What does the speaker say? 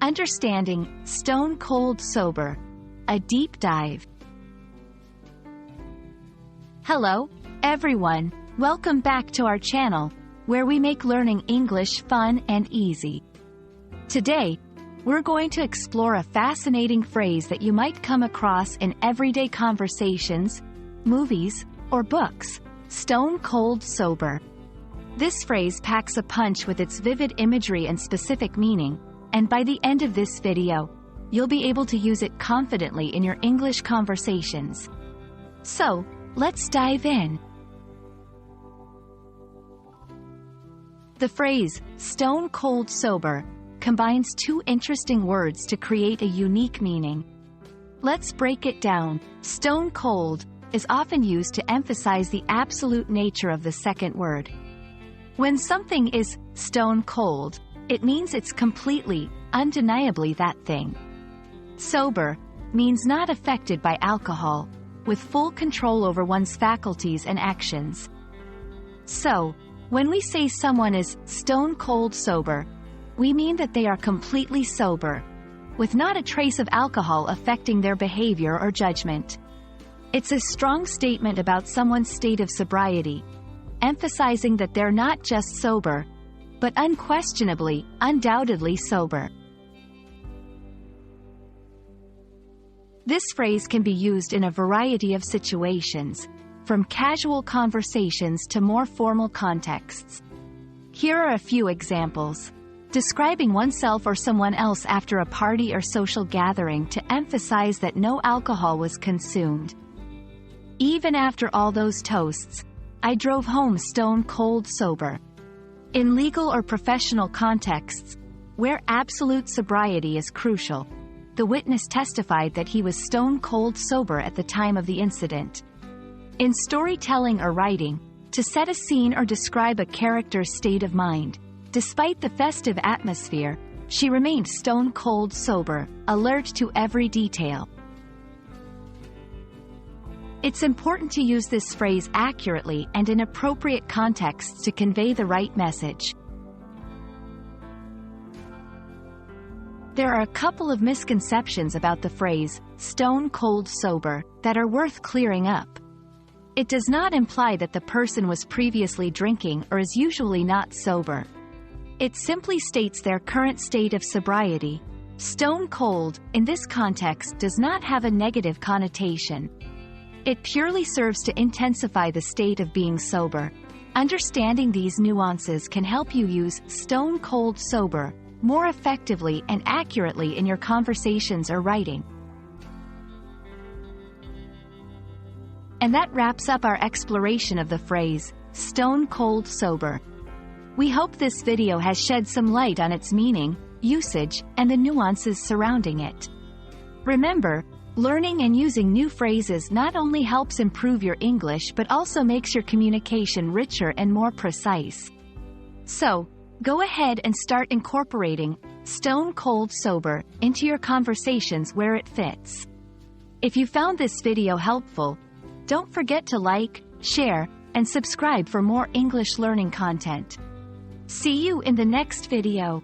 Understanding Stone-Cold Sober, a deep dive. Hello, everyone. Welcome back to our channel, where we make learning English fun and easy. Today, we're going to explore a fascinating phrase that you might come across in everyday conversations, movies, or books: stone-cold sober. This phrase packs a punch with its vivid imagery and specific meaning, and by the end of this video, you'll be able to use it confidently in your English conversations. So, let's dive in. The phrase, stone-cold sober, combines two interesting words to create a unique meaning. Let's break it down. Stone-cold is often used to emphasize the absolute nature of the second word. When something is stone-cold, it means it's completely, undeniably that thing. Sober means not affected by alcohol, with full control over one's faculties and actions. So, when we say someone is stone-cold sober, we mean that they are completely sober, with not a trace of alcohol affecting their behavior or judgment. It's a strong statement about someone's state of sobriety, emphasizing that they're not just sober, but unquestionably, undoubtedly sober. This phrase can be used in a variety of situations, from casual conversations to more formal contexts. Here are a few examples. Describing oneself or someone else after a party or social gathering to emphasize that no alcohol was consumed. Even after all those toasts, I drove home stone-cold sober. In legal or professional contexts, where absolute sobriety is crucial, the witness testified that he was stone-cold sober at the time of the incident. In storytelling or writing, to set a scene or describe a character's state of mind, despite the festive atmosphere, she remained stone-cold sober, alert to every detail. It's important to use this phrase accurately and in appropriate contexts to convey the right message. There are a couple of misconceptions about the phrase, stone-cold sober, that are worth clearing up. It does not imply that the person was previously drinking or is usually not sober. It simply states their current state of sobriety. Stone-cold, in this context, does not have a negative connotation. It purely serves to intensify the state of being sober. Understanding these nuances can help you use stone-cold sober more effectively and accurately in your conversations or writing. And that wraps up our exploration of the phrase, stone-cold sober. We hope this video has shed some light on its meaning, usage, and the nuances surrounding it. Remember, learning and using new phrases not only helps improve your English but also makes your communication richer and more precise. So, go ahead and start incorporating stone-cold sober into your conversations where it fits. If you found this video helpful, don't forget to like, share, and subscribe for more English learning content. See you in the next video.